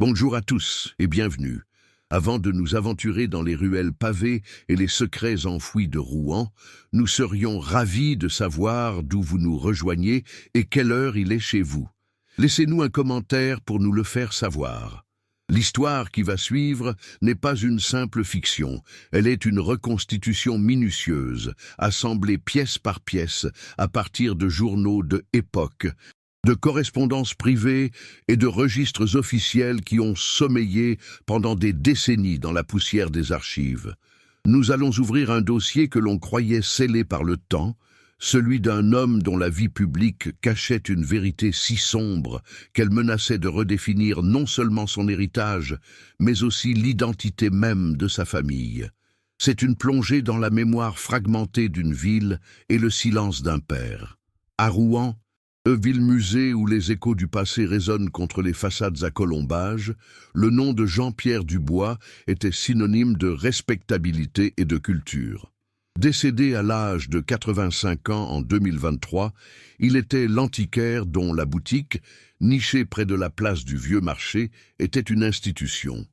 Bonjour à tous et bienvenue. Avant de nous aventurer dans les ruelles pavées et les secrets enfouis de Rouen, nous serions ravis de savoir d'où vous nous rejoignez et quelle heure il est chez vous. Laissez-nous un commentaire pour nous le faire savoir. L'histoire qui va suivre n'est pas une simple fiction, elle est une reconstitution minutieuse, assemblée pièce par pièce à partir de journaux de époque, de correspondances privées et de registres officiels qui ont sommeillé pendant des décennies dans la poussière des archives. Nous allons ouvrir un dossier que l'on croyait scellé par le temps, celui d'un homme dont la vie publique cachait une vérité si sombre qu'elle menaçait de redéfinir non seulement son héritage, mais aussi l'identité même de sa famille. C'est une plongée dans la mémoire fragmentée d'une ville et le silence d'un père. À Rouen, ville-musée où les échos du passé résonnent contre les façades à colombages, le nom de Jean-Pierre Dubois était synonyme de respectabilité et de culture. Décédé à l'âge de 85 ans en 2023, il était l'antiquaire dont la boutique, nichée près de la place du Vieux Marché, était une institution.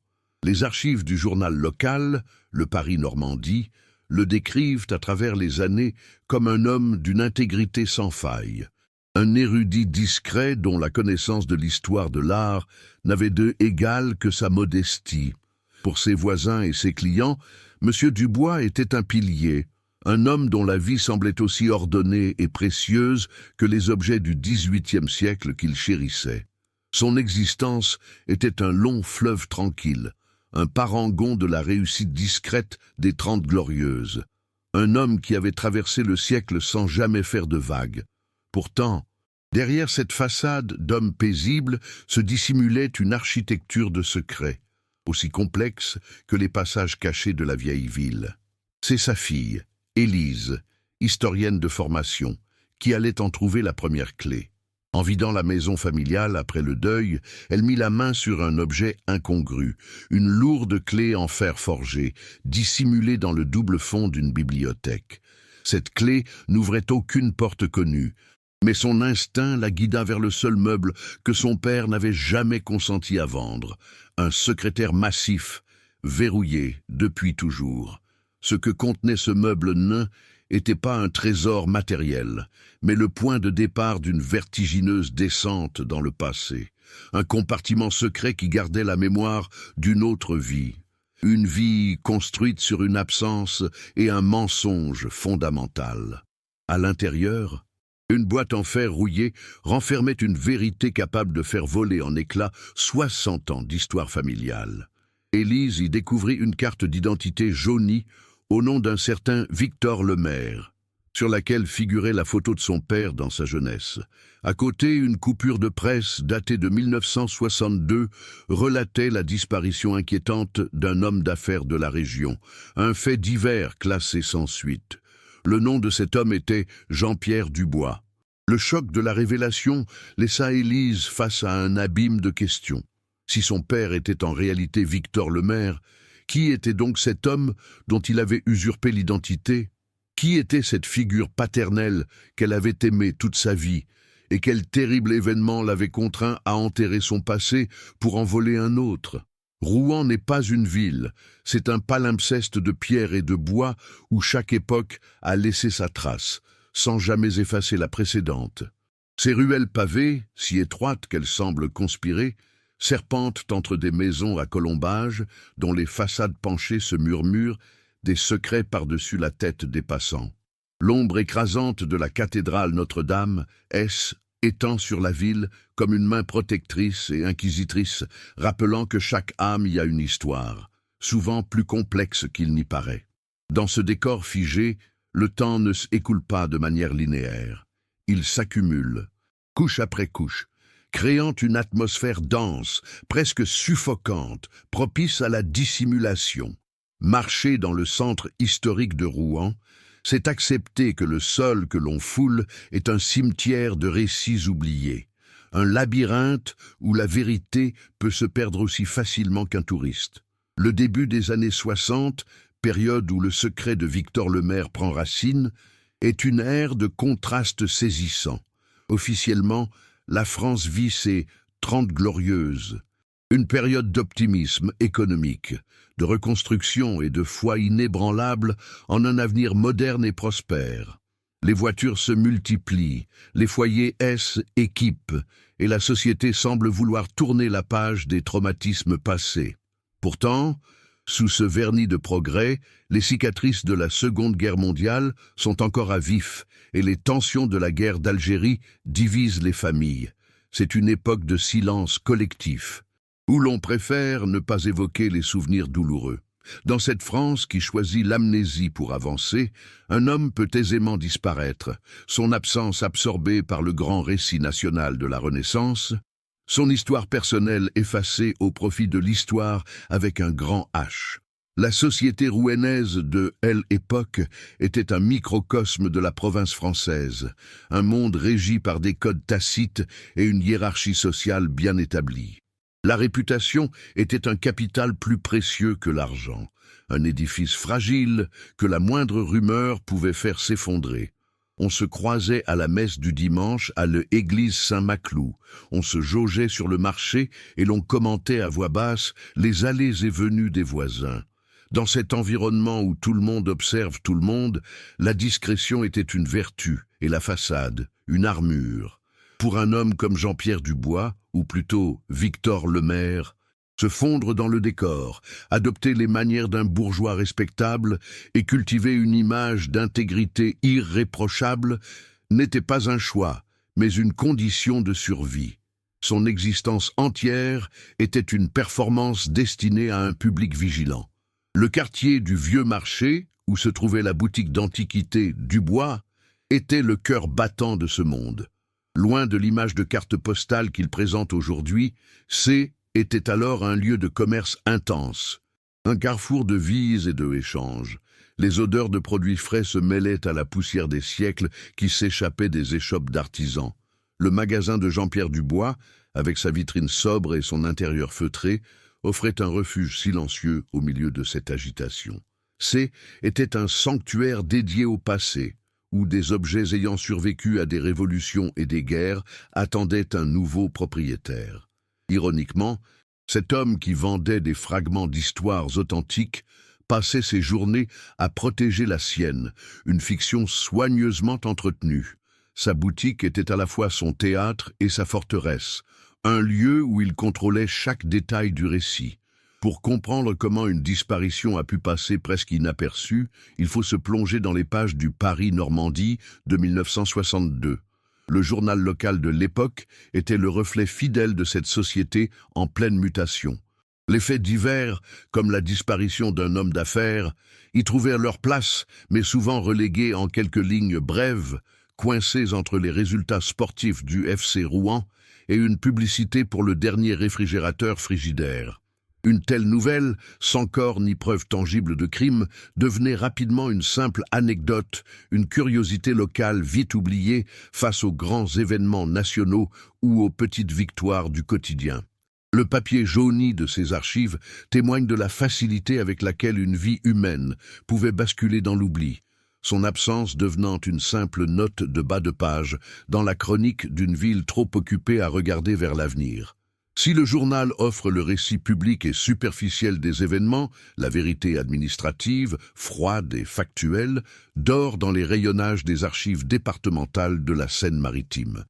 Les archives du journal local, le Paris-Normandie, le décrivent à travers les années comme un homme d'une intégrité sans faille. Un érudit discret dont la connaissance de l'histoire de l'art n'avait d'égal que sa modestie. Pour ses voisins et ses clients, M. Dubois était un pilier, un homme dont la vie semblait aussi ordonnée et précieuse que les objets du XVIIIe siècle qu'il chérissait. Son existence était un long fleuve tranquille, un parangon de la réussite discrète des Trente Glorieuses, un homme qui avait traversé le siècle sans jamais faire de vagues. Pourtant, derrière cette façade d'homme paisible se dissimulait une architecture de secrets, aussi complexe que les passages cachés de la vieille ville. C'est sa fille, Élise, historienne de formation, qui allait en trouver la première clé. En vidant la maison familiale après le deuil, elle mit la main sur un objet incongru, une lourde clé en fer forgé, dissimulée dans le double fond d'une bibliothèque. Cette clé n'ouvrait aucune porte connue, mais son instinct la guida vers le seul meuble que son père n'avait jamais consenti à vendre, un secrétaire massif, verrouillé depuis toujours. Ce que contenait ce meuble nain n'était pas un trésor matériel, mais le point de départ d'une vertigineuse descente dans le passé, un compartiment secret qui gardait la mémoire d'une autre vie, une vie construite sur une absence et un mensonge fondamental. À l'intérieur, une boîte en fer rouillé renfermait une vérité capable de faire voler en éclats 60 ans d'histoire familiale. Élise y découvrit une carte d'identité jaunie au nom d'un certain Victor Lemaire, sur laquelle figurait la photo de son père dans sa jeunesse. À côté, une coupure de presse datée de 1962 relatait la disparition inquiétante d'un homme d'affaires de la région, un fait divers classé sans suite. Le nom de cet homme était Jean-Pierre Dubois. Le choc de la révélation laissa Élise face à un abîme de questions. Si son père était en réalité Victor Lemaire, qui était donc cet homme dont il avait usurpé l'identité? Qui était cette figure paternelle qu'elle avait aimée toute sa vie? Et quel terrible événement l'avait contraint à enterrer son passé pour en voler un autre? Rouen n'est pas une ville, c'est un palimpseste de pierre et de bois où chaque époque a laissé sa trace, sans jamais effacer la précédente. Ces ruelles pavées, si étroites qu'elles semblent conspirer, serpentent entre des maisons à colombages dont les façades penchées se murmurent des secrets par-dessus la tête des passants. L'ombre écrasante de la cathédrale Notre-Dame étend sur la ville comme une main protectrice et inquisitrice, rappelant que chaque âme y a une histoire, souvent plus complexe qu'il n'y paraît. Dans ce décor figé, le temps ne s'écoule pas de manière linéaire. Il s'accumule, couche après couche, créant une atmosphère dense, presque suffocante, propice à la dissimulation. Marcher dans le centre historique de Rouen, c'est accepter que le sol que l'on foule est un cimetière de récits oubliés, un labyrinthe où la vérité peut se perdre aussi facilement qu'un touriste. Le début des années 60, période où le secret de Victor Lemaire prend racine, est une ère de contrastes saisissants. Officiellement, la France vit ses 30 glorieuses, Une période d'optimisme économique, de reconstruction et de foi inébranlable en un avenir moderne et prospère. Les voitures se multiplient, les foyers équipent, et la société semble vouloir tourner la page des traumatismes passés. Pourtant, sous ce vernis de progrès, les cicatrices de la Seconde Guerre mondiale sont encore à vif et les tensions de la guerre d'Algérie divisent les familles. C'est une époque de silence collectif, où l'on préfère ne pas évoquer les souvenirs douloureux. Dans cette France qui choisit l'amnésie pour avancer, un homme peut aisément disparaître, son absence absorbée par le grand récit national de la Renaissance, son histoire personnelle effacée au profit de l'histoire avec un grand H. La société rouennaise de l'époque était un microcosme de la province française, un monde régi par des codes tacites et une hiérarchie sociale bien établie. La réputation était un capital plus précieux que l'argent, un édifice fragile que la moindre rumeur pouvait faire s'effondrer. On se croisait à la messe du dimanche à l'église Saint-Maclou, on se jaugeait sur le marché et l'on commentait à voix basse les allées et venues des voisins. Dans cet environnement où tout le monde observe tout le monde, la discrétion était une vertu et la façade, une armure. Pour un homme comme Jean-Pierre Dubois, ou plutôt Victor Lemaire, se fondre dans le décor, adopter les manières d'un bourgeois respectable et cultiver une image d'intégrité irréprochable n'était pas un choix, mais une condition de survie. Son existence entière était une performance destinée à un public vigilant. Le quartier du Vieux Marché, où se trouvait la boutique d'antiquité Dubois, était le cœur battant de ce monde. Loin de l'image de carte postale qu'il présente aujourd'hui, était alors un lieu de commerce intense, un carrefour de vies et de échanges. Les odeurs de produits frais se mêlaient à la poussière des siècles qui s'échappait des échoppes d'artisans. Le magasin de Jean-Pierre Dubois, avec sa vitrine sobre et son intérieur feutré, offrait un refuge silencieux au milieu de cette agitation. Était un sanctuaire dédié au passé, où des objets ayant survécu à des révolutions et des guerres attendaient un nouveau propriétaire. Ironiquement, cet homme qui vendait des fragments d'histoires authentiques passait ses journées à protéger la sienne, une fiction soigneusement entretenue. Sa boutique était à la fois son théâtre et sa forteresse, un lieu où il contrôlait chaque détail du récit. Pour comprendre comment une disparition a pu passer presque inaperçue, il faut se plonger dans les pages du Paris-Normandie de 1962. Le journal local de l'époque était le reflet fidèle de cette société en pleine mutation. Les faits divers, comme la disparition d'un homme d'affaires, y trouvèrent leur place, mais souvent relégués en quelques lignes brèves, coincés entre les résultats sportifs du FC Rouen et une publicité pour le dernier réfrigérateur Frigidaire. Une telle nouvelle, sans corps ni preuve tangible de crime, devenait rapidement une simple anecdote, une curiosité locale vite oubliée face aux grands événements nationaux ou aux petites victoires du quotidien. Le papier jauni de ces archives témoigne de la facilité avec laquelle une vie humaine pouvait basculer dans l'oubli, son absence devenant une simple note de bas de page dans la chronique d'une ville trop occupée à regarder vers l'avenir. Si le journal offre le récit public et superficiel des événements, la vérité administrative, froide et factuelle, dort dans les rayonnages des archives départementales de la Seine-Maritime.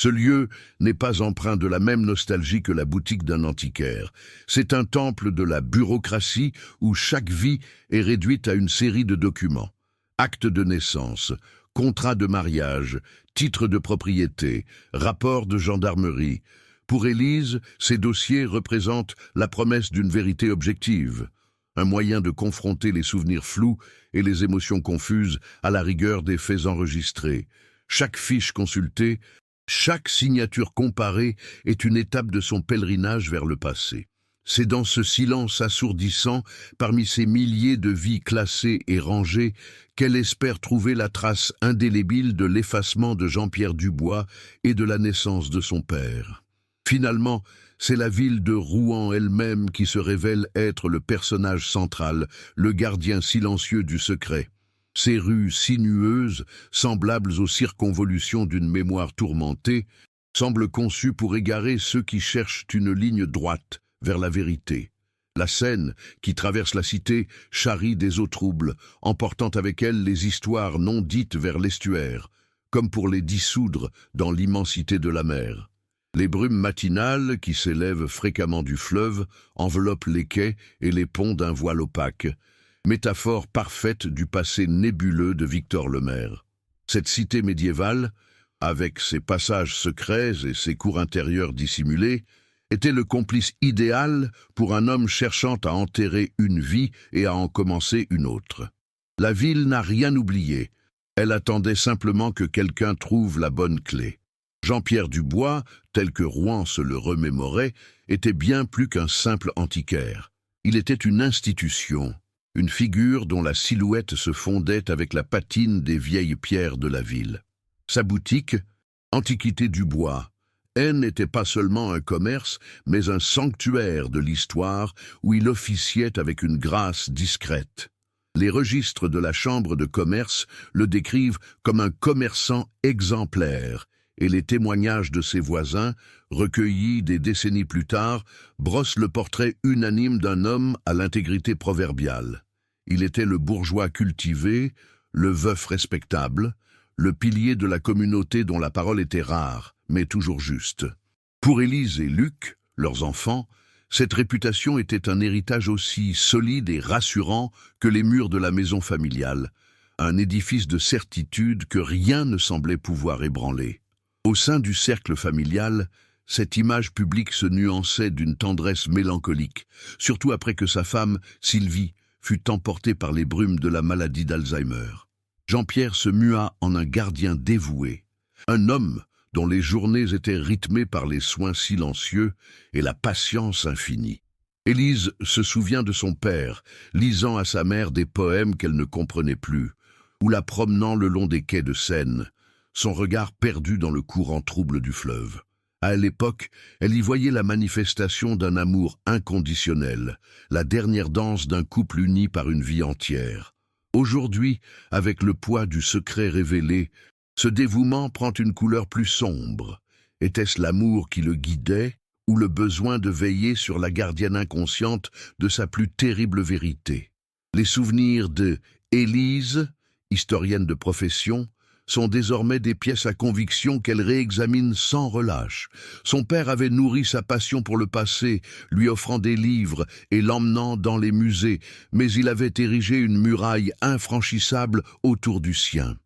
Ce lieu n'est pas empreint de la même nostalgie que la boutique d'un antiquaire. C'est un temple de la bureaucratie où chaque vie est réduite à une série de documents. Acte de naissance, contrat de mariage, titre de propriété, rapport de gendarmerie. Pour Élise, ces dossiers représentent la promesse d'une vérité objective, un moyen de confronter les souvenirs flous et les émotions confuses à la rigueur des faits enregistrés. Chaque fiche consultée, chaque signature comparée est une étape de son pèlerinage vers le passé. C'est dans ce silence assourdissant, parmi ces milliers de vies classées et rangées, qu'elle espère trouver la trace indélébile de l'effacement de Jean-Pierre Dubois et de la naissance de son père. Finalement, c'est la ville de Rouen elle-même qui se révèle être le personnage central, le gardien silencieux du secret. Ces rues sinueuses, semblables aux circonvolutions d'une mémoire tourmentée, semblent conçues pour égarer ceux qui cherchent une ligne droite vers la vérité. La Seine, qui traverse la cité, charrie des eaux troubles, emportant avec elle les histoires non dites vers l'estuaire, comme pour les dissoudre dans l'immensité de la mer. Les brumes matinales, qui s'élèvent fréquemment du fleuve, enveloppent les quais et les ponts d'un voile opaque, métaphore parfaite du passé nébuleux de Victor Le Maire. Cette cité médiévale, avec ses passages secrets et ses cours intérieures dissimulées, était le complice idéal pour un homme cherchant à enterrer une vie et à en commencer une autre. La ville n'a rien oublié, elle attendait simplement que quelqu'un trouve la bonne clé. Jean-Pierre Dubois, tel que Rouen se le remémorait, était bien plus qu'un simple antiquaire. Il était une institution, une figure dont la silhouette se fondait avec la patine des vieilles pierres de la ville. Sa boutique, Antiquité Dubois, n'était pas seulement un commerce, mais un sanctuaire de l'histoire où il officiait avec une grâce discrète. Les registres de la chambre de commerce le décrivent comme un commerçant exemplaire, et les témoignages de ses voisins, recueillis des décennies plus tard, brossent le portrait unanime d'un homme à l'intégrité proverbiale. Il était le bourgeois cultivé, le veuf respectable, le pilier de la communauté dont la parole était rare, mais toujours juste. Pour Élise et Luc, leurs enfants, cette réputation était un héritage aussi solide et rassurant que les murs de la maison familiale, un édifice de certitude que rien ne semblait pouvoir ébranler. Au sein du cercle familial, cette image publique se nuançait d'une tendresse mélancolique, surtout après que sa femme, Sylvie, fut emportée par les brumes de la maladie d'Alzheimer. Jean-Pierre se mua en un gardien dévoué, un homme dont les journées étaient rythmées par les soins silencieux et la patience infinie. Élise se souvient de son père, lisant à sa mère des poèmes qu'elle ne comprenait plus, ou la promenant le long des quais de Seine, son regard perdu dans le courant trouble du fleuve. À l'époque, elle y voyait la manifestation d'un amour inconditionnel, la dernière danse d'un couple uni par une vie entière. Aujourd'hui, avec le poids du secret révélé, ce dévouement prend une couleur plus sombre. Était-ce l'amour qui le guidait, ou le besoin de veiller sur la gardienne inconsciente de sa plus terrible vérité? Les souvenirs de Élise, historienne de profession, sont désormais des pièces à conviction qu'elle réexamine sans relâche. Son père avait nourri sa passion pour le passé, lui offrant des livres et l'emmenant dans les musées, mais il avait érigé une muraille infranchissable autour du sien.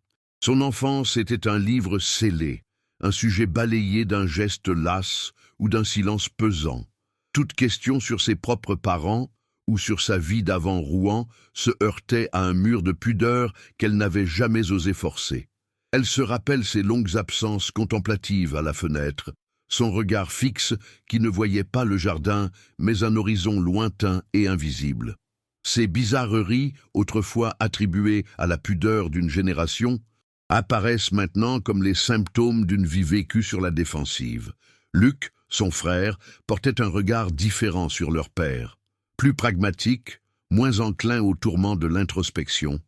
Son enfance était un livre scellé, un sujet balayé d'un geste las ou d'un silence pesant. Toute question sur ses propres parents ou sur sa vie d'avant Rouen se heurtait à un mur de pudeur qu'elle n'avait jamais osé forcer. Elle se rappelle ses longues absences contemplatives à la fenêtre, son regard fixe qui ne voyait pas le jardin, mais un horizon lointain et invisible. Ces bizarreries, autrefois attribuées à la pudeur d'une génération, apparaissent maintenant comme les symptômes d'une vie vécue sur la défensive. Luc, son frère, portait un regard différent sur leur père. Plus pragmatique, moins enclin au tourment de l'introspection.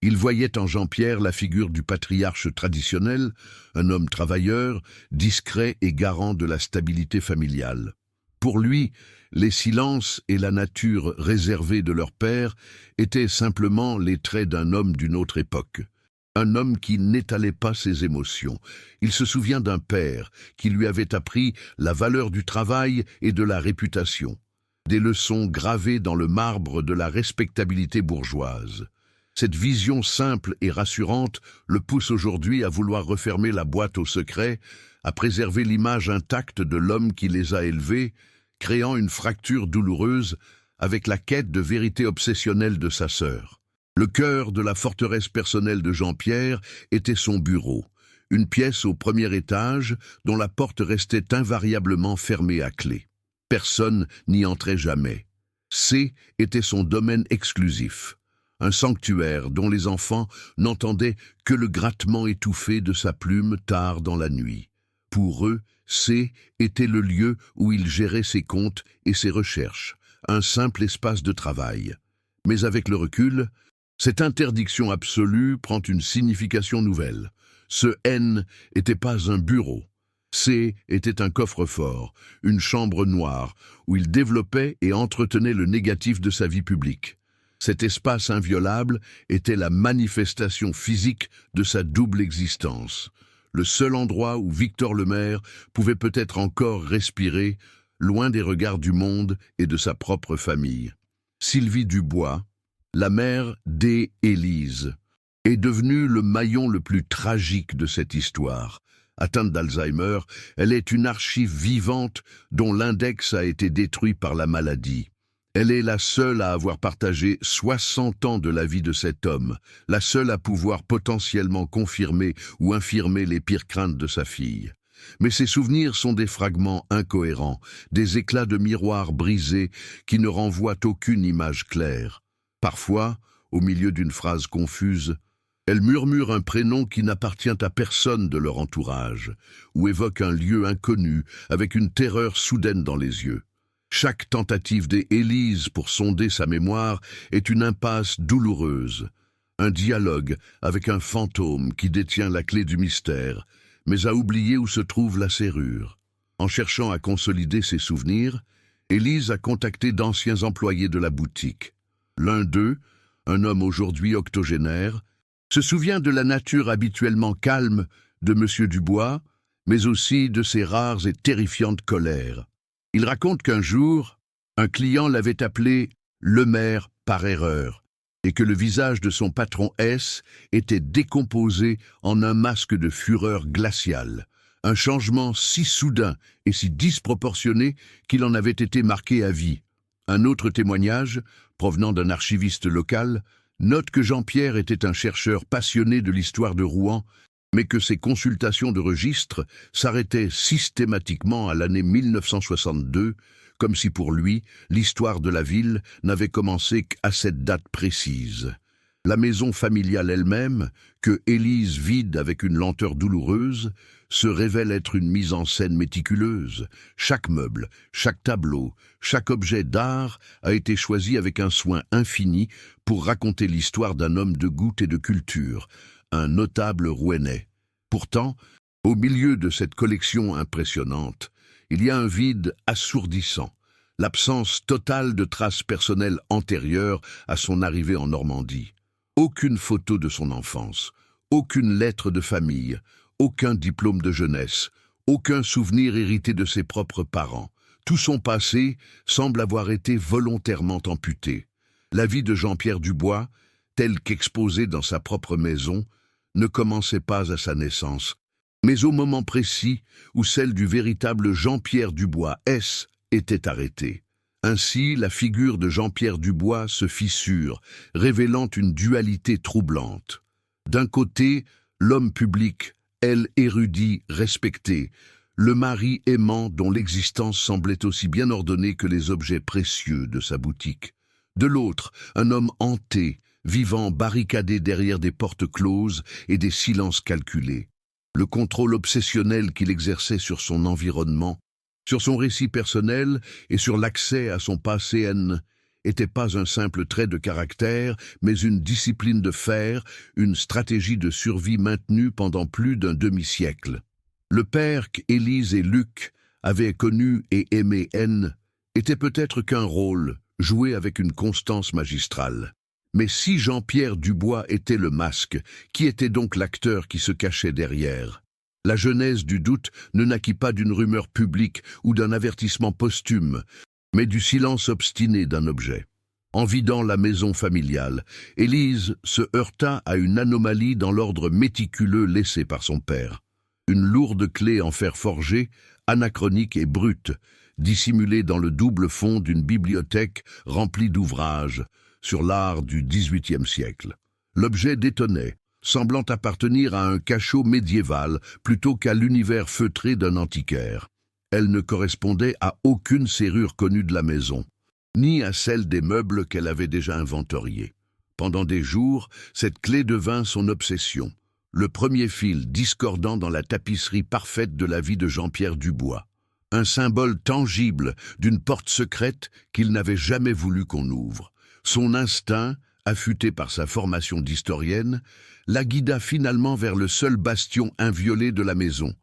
Il voyait en Jean-Pierre la figure du patriarche traditionnel, un homme travailleur, discret et garant de la stabilité familiale. Pour lui, les silences et la nature réservée de leur père étaient simplement les traits d'un homme d'une autre époque. Un homme qui n'étalait pas ses émotions. Il se souvient d'un père qui lui avait appris la valeur du travail et de la réputation. Des leçons gravées dans le marbre de la respectabilité bourgeoise. Cette vision simple et rassurante le pousse aujourd'hui à vouloir refermer la boîte aux secrets, à préserver l'image intacte de l'homme qui les a élevés, créant une fracture douloureuse avec la quête de vérité obsessionnelle de sa sœur. Le cœur de la forteresse personnelle de Jean-Pierre était son bureau, une pièce au premier étage dont la porte restait invariablement fermée à clé. Personne n'y entrait jamais. C était son domaine exclusif. Un sanctuaire dont les enfants n'entendaient que le grattement étouffé de sa plume tard dans la nuit. Pour eux, C était le lieu où il gérait ses comptes et ses recherches, un simple espace de travail. Mais avec le recul, cette interdiction absolue prend une signification nouvelle. Ce N n'était pas un bureau. C était un coffre-fort, une chambre noire, où il développait et entretenait le négatif de sa vie publique. Cet espace inviolable était la manifestation physique de sa double existence, le seul endroit où Victor Lemaire pouvait peut-être encore respirer, loin des regards du monde et de sa propre famille. Sylvie Dubois, la mère d'Élise, est devenue le maillon le plus tragique de cette histoire. Atteinte d'Alzheimer, elle est une archive vivante dont l'index a été détruit par la maladie. Elle est la seule à avoir partagé 60 ans de la vie de cet homme, la seule à pouvoir potentiellement confirmer ou infirmer les pires craintes de sa fille. Mais ses souvenirs sont des fragments incohérents, des éclats de miroir brisés qui ne renvoient aucune image claire. Parfois, au milieu d'une phrase confuse, elle murmure un prénom qui n'appartient à personne de leur entourage, ou évoque un lieu inconnu avec une terreur soudaine dans les yeux. Chaque tentative d'Élise pour sonder sa mémoire est une impasse douloureuse, un dialogue avec un fantôme qui détient la clé du mystère, mais a oublié où se trouve la serrure. En cherchant à consolider ses souvenirs, Élise a contacté d'anciens employés de la boutique. L'un d'eux, un homme aujourd'hui octogénaire, se souvient de la nature habituellement calme de M. Dubois, mais aussi de ses rares et terrifiantes colères. Il raconte qu'un jour, un client l'avait appelé Lemaire par erreur, et que le visage de son patron S était décomposé en un masque de fureur glaciale, un changement si soudain et si disproportionné qu'il en avait été marqué à vie. Un autre témoignage, provenant d'un archiviste local, note que Jean-Pierre était un chercheur passionné de l'histoire de Rouen, mais que ses consultations de registres s'arrêtaient systématiquement à l'année 1962, comme si pour lui, l'histoire de la ville n'avait commencé qu'à cette date précise. La maison familiale elle-même, que Élise vide avec une lenteur douloureuse, se révèle être une mise en scène méticuleuse. Chaque meuble, chaque tableau, chaque objet d'art a été choisi avec un soin infini pour raconter l'histoire d'un homme de goût et de culture, un notable rouennais. Pourtant, au milieu de cette collection impressionnante, il y a un vide assourdissant, l'absence totale de traces personnelles antérieures à son arrivée en Normandie. Aucune photo de son enfance, aucune lettre de famille, aucun diplôme de jeunesse, aucun souvenir hérité de ses propres parents. Tout son passé semble avoir été volontairement amputé. La vie de Jean-Pierre Dubois, telle qu'exposée dans sa propre maison, ne commençait pas à sa naissance, mais au moment précis où celle du véritable Jean-Pierre Dubois S était arrêtée. Ainsi, la figure de Jean-Pierre Dubois se fissure, révélant une dualité troublante. D'un côté, l'homme public, elle érudit, respecté, le mari aimant dont l'existence semblait aussi bien ordonnée que les objets précieux de sa boutique. De l'autre, un homme hanté, vivant barricadé derrière des portes closes et des silences calculés. Le contrôle obsessionnel qu'il exerçait sur son environnement, sur son récit personnel et sur l'accès à son passé n'était pas un simple trait de caractère, mais une discipline de fer, une stratégie de survie maintenue pendant plus d'un demi-siècle. Le père qu'Élise et Luc avaient connu et aimé N était peut-être qu'un rôle, joué avec une constance magistrale. Mais si Jean-Pierre Dubois était le masque, qui était donc l'acteur qui se cachait derrière? La genèse du doute ne naquit pas d'une rumeur publique ou d'un avertissement posthume, mais du silence obstiné d'un objet. En vidant la maison familiale, Élise se heurta à une anomalie dans l'ordre méticuleux laissé par son père. Une lourde clé en fer forgé, anachronique et brute, dissimulée dans le double fond d'une bibliothèque remplie d'ouvrages sur l'art du XVIIIe siècle. L'objet détonnait, semblant appartenir à un cachot médiéval plutôt qu'à l'univers feutré d'un antiquaire. Elle ne correspondait à aucune serrure connue de la maison, ni à celle des meubles qu'elle avait déjà inventoriés. Pendant des jours, cette clé devint son obsession, le premier fil discordant dans la tapisserie parfaite de la vie de Jean-Pierre Dubois, un symbole tangible d'une porte secrète qu'il n'avait jamais voulu qu'on ouvre. Son instinct, affûté par sa formation d'historienne, la guida finalement vers le seul bastion inviolé de la maison,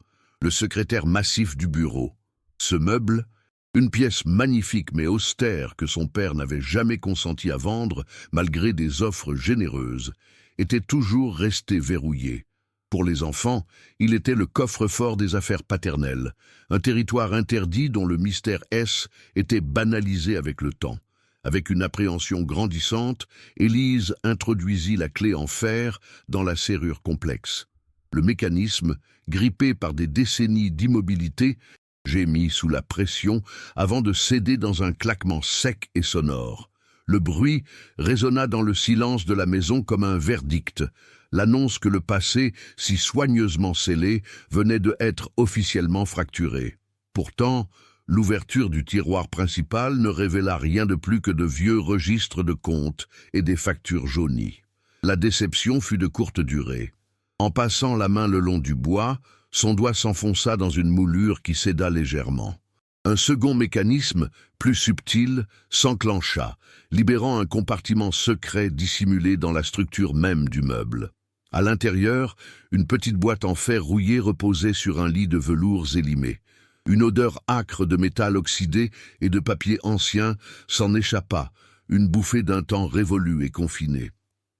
le secrétaire massif du bureau. Ce meuble, une pièce magnifique mais austère que son père n'avait jamais consenti à vendre malgré des offres généreuses, était toujours resté verrouillé. Pour les enfants, il était le coffre-fort des affaires paternelles, un territoire interdit dont le mystère S était banalisé avec le temps. Avec une appréhension grandissante, Élise introduisit la clé en fer dans la serrure complexe. Le mécanisme, grippé par des décennies d'immobilité, gémit sous la pression avant de céder dans un claquement sec et sonore. Le bruit résonna dans le silence de la maison comme un verdict, l'annonce que le passé, si soigneusement scellé, venait de être officiellement fracturé. Pourtant, l'ouverture du tiroir principal ne révéla rien de plus que de vieux registres de comptes et des factures jaunies. La déception fut de courte durée. En passant la main le long du bois, son doigt s'enfonça dans une moulure qui céda légèrement. Un second mécanisme, plus subtil, s'enclencha, libérant un compartiment secret dissimulé dans la structure même du meuble. À l'intérieur, une petite boîte en fer rouillé reposait sur un lit de velours élimé. Une odeur âcre de métal oxydé et de papier ancien s'en échappa, une bouffée d'un temps révolu et confiné.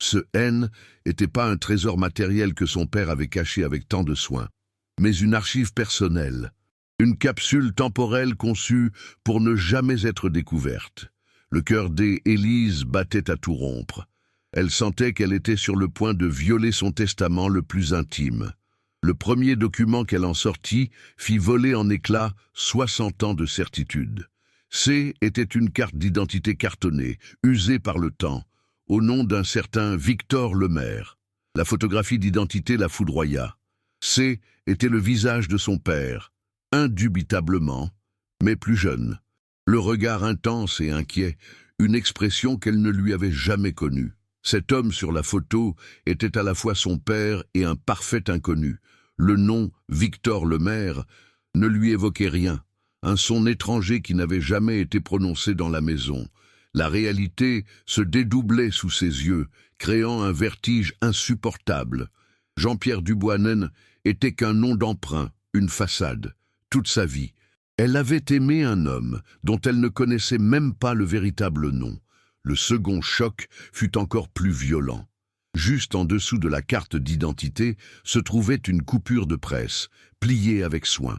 Ce N n'était pas un trésor matériel que son père avait caché avec tant de soin, mais une archive personnelle, une capsule temporelle conçue pour ne jamais être découverte. Le cœur d'Élise battait à tout rompre. Elle sentait qu'elle était sur le point de violer son testament le plus intime. Le premier document qu'elle en sortit fit voler en éclats 60 ans de certitude. C était une carte d'identité cartonnée, usée par le temps, au nom d'un certain Victor Lemaire. La photographie d'identité la foudroya. C était le visage de son père, indubitablement, mais plus jeune. Le regard intense et inquiet, une expression qu'elle ne lui avait jamais connue. Cet homme sur la photo était à la fois son père et un parfait inconnu. Le nom Victor Lemaire ne lui évoquait rien, un son étranger qui n'avait jamais été prononcé dans la maison. La réalité se dédoublait sous ses yeux, créant un vertige insupportable. Jean-Pierre Dubois-Nain était qu'un nom d'emprunt, une façade. Toute sa vie, elle avait aimé un homme dont elle ne connaissait même pas le véritable nom. Le second choc fut encore plus violent. Juste en dessous de la carte d'identité se trouvait une coupure de presse, pliée avec soin,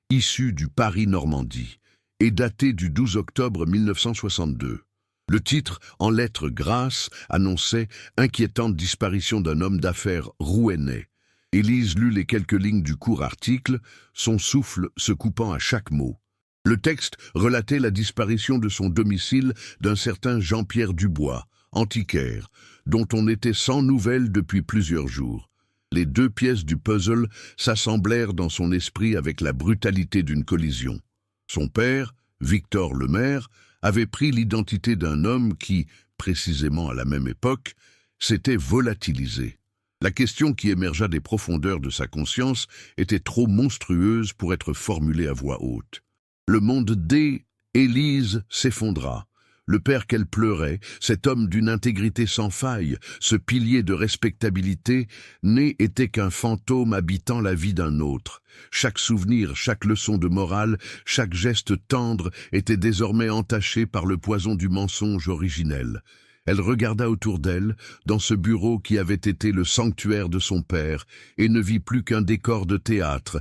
issue du Paris-Normandie, et datée du 12 octobre 1962. Le titre, en lettres grasses, annonçait « Inquiétante disparition d'un homme d'affaires rouennais ». Élise lut les quelques lignes du court article, son souffle se coupant à chaque mot. Le texte relatait la disparition de son domicile d'un certain Jean-Pierre Dubois, antiquaire, dont on était sans nouvelles depuis plusieurs jours. Les deux pièces du puzzle s'assemblèrent dans son esprit avec la brutalité d'une collision. Son père, Victor Lemaire, avait pris l'identité d'un homme qui, précisément à la même époque, s'était volatilisé. La question qui émergea des profondeurs de sa conscience était trop monstrueuse pour être formulée à voix haute. Le monde d'Élise s'effondra. Le père qu'elle pleurait, cet homme d'une intégrité sans faille, ce pilier de respectabilité, n'était qu'un fantôme habitant la vie d'un autre. Chaque souvenir, chaque leçon de morale, chaque geste tendre était désormais entaché par le poison du mensonge originel. Elle regarda autour d'elle, dans ce bureau qui avait été le sanctuaire de son père, et ne vit plus qu'un décor de théâtre,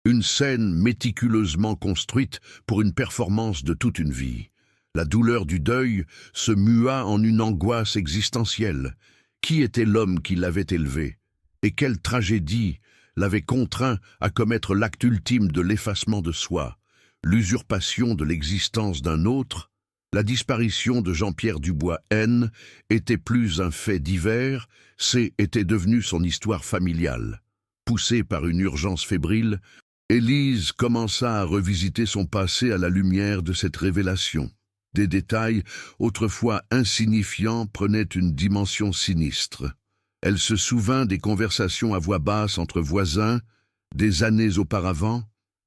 une scène méticuleusement construite pour une performance de toute une vie. La douleur du deuil se mua en une angoisse existentielle. Qui était l'homme qui l'avait élevé? Et quelle tragédie l'avait contraint à commettre l'acte ultime de l'effacement de soi, l'usurpation de l'existence d'un autre? La disparition de Jean-Pierre Dubois-Nain était plus un fait divers, était devenu son histoire familiale. Poussée par une urgence fébrile, Élise commença à revisiter son passé à la lumière de cette révélation. Des détails, autrefois insignifiants, prenaient une dimension sinistre. Elle se souvint des conversations à voix basse entre voisins, des années auparavant,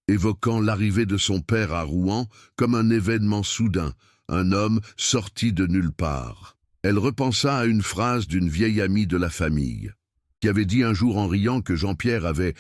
évoquant l'arrivée de son père à Rouen comme un événement soudain, un homme sorti de nulle part. Elle repensa à une phrase d'une vieille amie de la famille. « qui avait dit un jour en riant que Jean-Pierre avait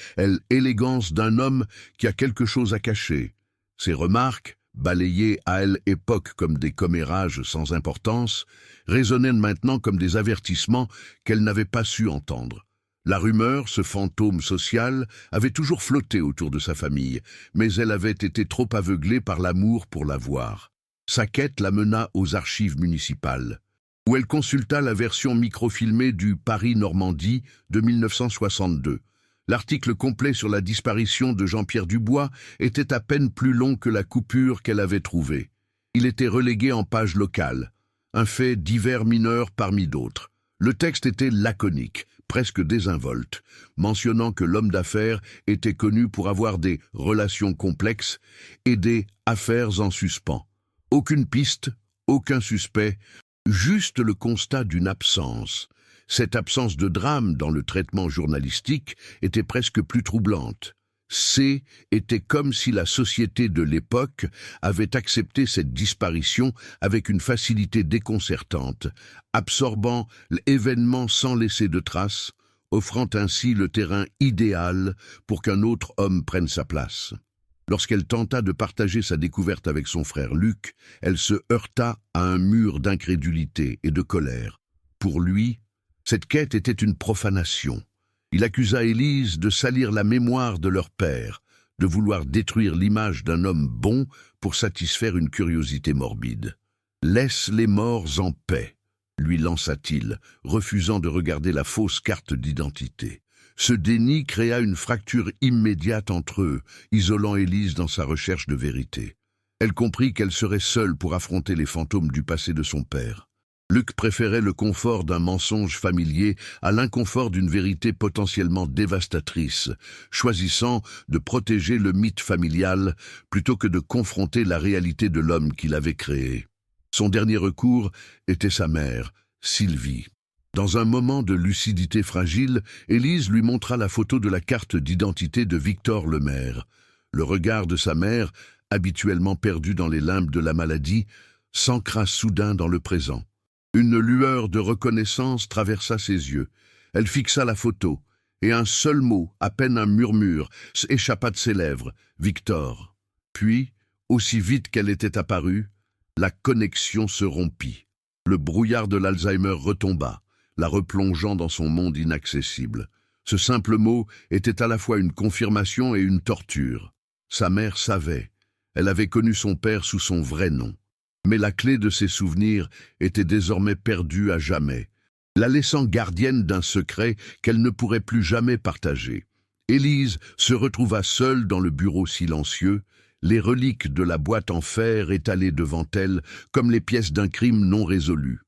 l'élégance d'un homme qui a quelque chose à cacher. Ces remarques, balayées à l'époque comme des commérages sans importance, résonnaient maintenant comme des avertissements qu'elle n'avait pas su entendre. La rumeur, ce fantôme social, avait toujours flotté autour de sa famille, mais elle avait été trop aveuglée par l'amour pour la voir. Sa quête la mena aux archives municipales, où elle consulta la version microfilmée du Paris-Normandie de 1962. L'article complet sur la disparition de Jean-Pierre Dubois était à peine plus long que la coupure qu'elle avait trouvée. Il était relégué en page locale, un fait divers mineur parmi d'autres. Le texte était laconique, presque désinvolte, mentionnant que l'homme d'affaires était connu pour avoir des relations complexes et des affaires en suspens. Aucune piste, aucun suspect, juste le constat d'une absence. Cette absence de drame dans le traitement journalistique était presque plus troublante. Était comme si la société de l'époque avait accepté cette disparition avec une facilité déconcertante, absorbant l'événement sans laisser de traces, offrant ainsi le terrain idéal pour qu'un autre homme prenne sa place. Lorsqu'elle tenta de partager sa découverte avec son frère Luc, elle se heurta à un mur d'incrédulité et de colère. Pour lui, cette quête était une profanation. Il accusa Élise de salir la mémoire de leur père, de vouloir détruire l'image d'un homme bon pour satisfaire une curiosité morbide. « Laisse les morts en paix », lui lança-t-il, refusant de regarder la fausse carte d'identité. Ce déni créa une fracture immédiate entre eux, isolant Élise dans sa recherche de vérité. Elle comprit qu'elle serait seule pour affronter les fantômes du passé de son père. Luc préférait le confort d'un mensonge familier à l'inconfort d'une vérité potentiellement dévastatrice, choisissant de protéger le mythe familial plutôt que de confronter la réalité de l'homme qu'il avait créé. Son dernier recours était sa mère, Sylvie. Dans un moment de lucidité fragile, Élise lui montra la photo de la carte d'identité de Victor Lemaire. Le regard de sa mère, habituellement perdu dans les limbes de la maladie, s'ancra soudain dans le présent. Une lueur de reconnaissance traversa ses yeux. Elle fixa la photo, et un seul mot, à peine un murmure, s'échappa de ses lèvres, « Victor ». Puis, aussi vite qu'elle était apparue, la connexion se rompit. Le brouillard de l'Alzheimer retomba, la replongeant dans son monde inaccessible. Ce simple mot était à la fois une confirmation et une torture. Sa mère savait. Elle avait connu son père sous son vrai nom. Mais la clé de ses souvenirs était désormais perdue à jamais, la laissant gardienne d'un secret qu'elle ne pourrait plus jamais partager. Élise se retrouva seule dans le bureau silencieux, les reliques de la boîte en fer étalées devant elle comme les pièces d'un crime non résolu.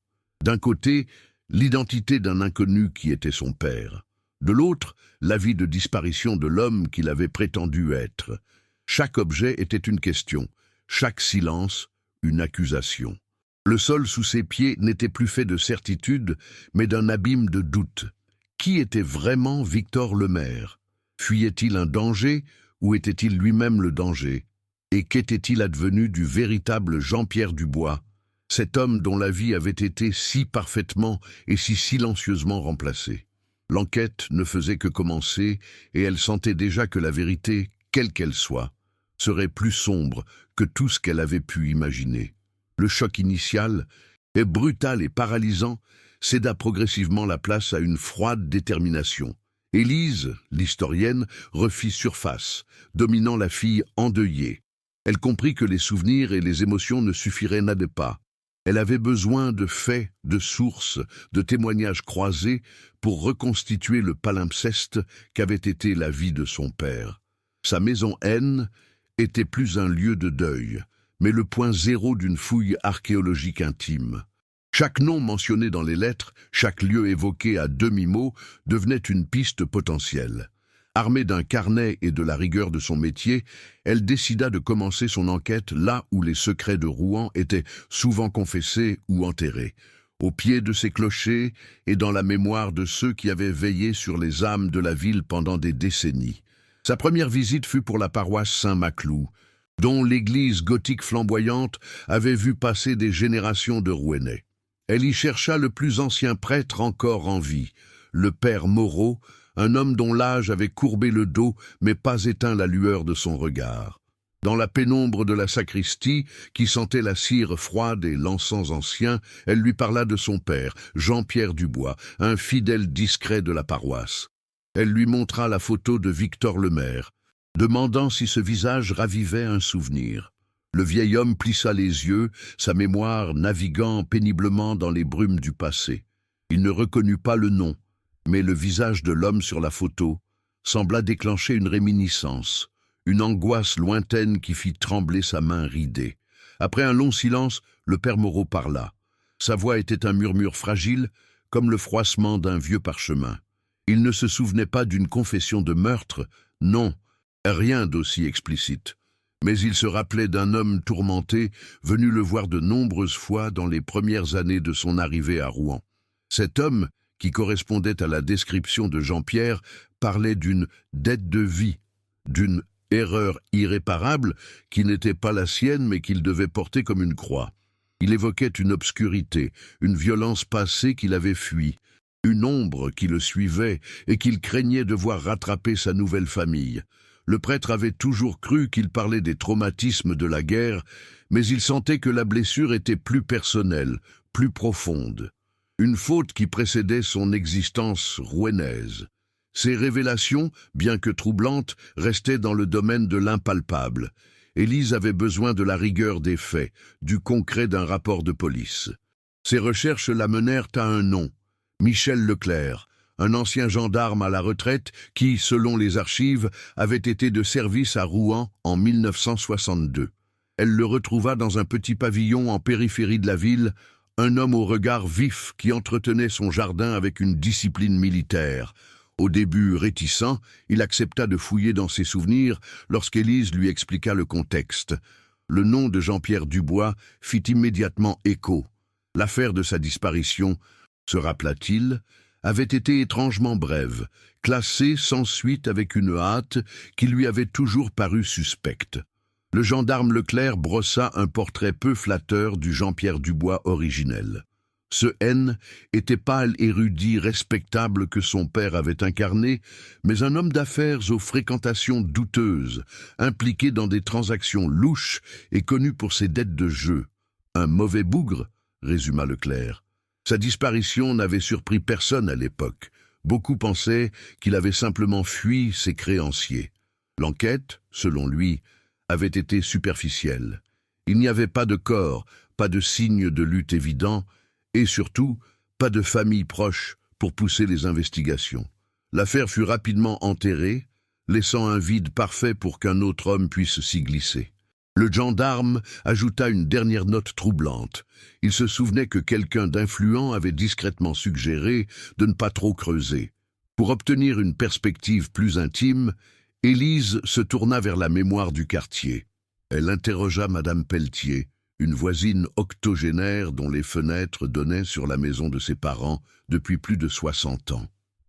D'un côté, l'identité d'un inconnu qui était son père. De l'autre, l'avis de disparition de l'homme qu'il avait prétendu être. Chaque objet était une question, chaque silence, une accusation. Le sol sous ses pieds n'était plus fait de certitude, mais d'un abîme de doute. Qui était vraiment Victor Lemaire? Fuyait-il un danger ou était-il lui-même le danger? Et qu'était-il advenu du véritable Jean-Pierre Dubois, cet homme dont la vie avait été si parfaitement et si silencieusement remplacée? L'enquête ne faisait que commencer et elle sentait déjà que la vérité, quelle qu'elle soit, serait plus sombre que tout ce qu'elle avait pu imaginer. Le choc initial, brutal et paralysant, céda progressivement la place à une froide détermination. Élise, l'historienne, refit surface, dominant la fille endeuillée. Elle comprit que les souvenirs et les émotions ne suffiraient pas. Elle avait besoin de faits, de sources, de témoignages croisés pour reconstituer le palimpseste qu'avait été la vie de son père. Sa maison N était plus un lieu de deuil, mais le point zéro d'une fouille archéologique intime. Chaque nom mentionné dans les lettres, chaque lieu évoqué à demi-mot, devenait une piste potentielle. Armée d'un carnet et de la rigueur de son métier, elle décida de commencer son enquête là où les secrets de Rouen étaient souvent confessés ou enterrés, au pied de ses clochers et dans la mémoire de ceux qui avaient veillé sur les âmes de la ville pendant des décennies. Sa première visite fut pour la paroisse Saint-Maclou, dont l'église gothique flamboyante avait vu passer des générations de Rouennais. Elle y chercha le plus ancien prêtre encore en vie, le père Moreau, un homme dont l'âge avait courbé le dos mais pas éteint la lueur de son regard. Dans la pénombre de la sacristie, qui sentait la cire froide et l'encens ancien, elle lui parla de son père, Jean-Pierre Dubois, un fidèle discret de la paroisse. Elle lui montra la photo de Victor Lemaire, demandant si ce visage ravivait un souvenir. Le vieil homme plissa les yeux, sa mémoire naviguant péniblement dans les brumes du passé. Il ne reconnut pas le nom, mais le visage de l'homme sur la photo sembla déclencher une réminiscence, une angoisse lointaine qui fit trembler sa main ridée. Après un long silence, le père Moreau parla. Sa voix était un murmure fragile, comme le froissement d'un vieux parchemin. Il ne se souvenait pas d'une confession de meurtre, non, rien d'aussi explicite. Mais il se rappelait d'un homme tourmenté, venu le voir de nombreuses fois dans les premières années de son arrivée à Rouen. Cet homme, qui correspondait à la description de Jean-Pierre, parlait d'une dette de vie, d'une erreur irréparable qui n'était pas la sienne mais qu'il devait porter comme une croix. Il évoquait une obscurité, une violence passée qu'il avait fui, une ombre qui le suivait et qu'il craignait de voir rattraper sa nouvelle famille. Le prêtre avait toujours cru qu'il parlait des traumatismes de la guerre, mais il sentait que la blessure était plus personnelle, plus profonde. Une faute qui précédait son existence rouennaise. Ces révélations, bien que troublantes, restaient dans le domaine de l'impalpable. Élise avait besoin de la rigueur des faits, du concret d'un rapport de police. Ses recherches la menèrent à un nom, Michel Leclerc, un ancien gendarme à la retraite qui, selon les archives, avait été de service à Rouen en 1962. Elle le retrouva dans un petit pavillon en périphérie de la ville, un homme au regard vif qui entretenait son jardin avec une discipline militaire. Au début réticent, il accepta de fouiller dans ses souvenirs lorsqu'Élise lui expliqua le contexte. Le nom de Jean-Pierre Dubois fit immédiatement écho. L'affaire de sa disparition, se rappela-t-il, avait été étrangement brève, classée sans suite avec une hâte qui lui avait toujours paru suspecte. Le gendarme Leclerc brossa un portrait peu flatteur du Jean-Pierre Dubois originel. Ce N était pas l'érudit respectable que son père avait incarné, mais un homme d'affaires aux fréquentations douteuses, impliqué dans des transactions louches et connu pour ses dettes de jeu. Un mauvais bougre, résuma Leclerc. Sa disparition n'avait surpris personne à l'époque. Beaucoup pensaient qu'il avait simplement fui ses créanciers. L'enquête, selon lui, avait été superficielle. Il n'y avait pas de corps, pas de signe de lutte évident, et surtout, pas de famille proche pour pousser les investigations. L'affaire fut rapidement enterrée, laissant un vide parfait pour qu'un autre homme puisse s'y glisser. Le gendarme ajouta une dernière note troublante. Il se souvenait que quelqu'un d'influent avait discrètement suggéré de ne pas trop creuser. Pour obtenir une perspective plus intime, Élise se tourna vers la mémoire du quartier. Elle interrogea Madame Pelletier, une voisine octogénaire dont les fenêtres donnaient sur la maison de ses parents depuis plus de 60 ans.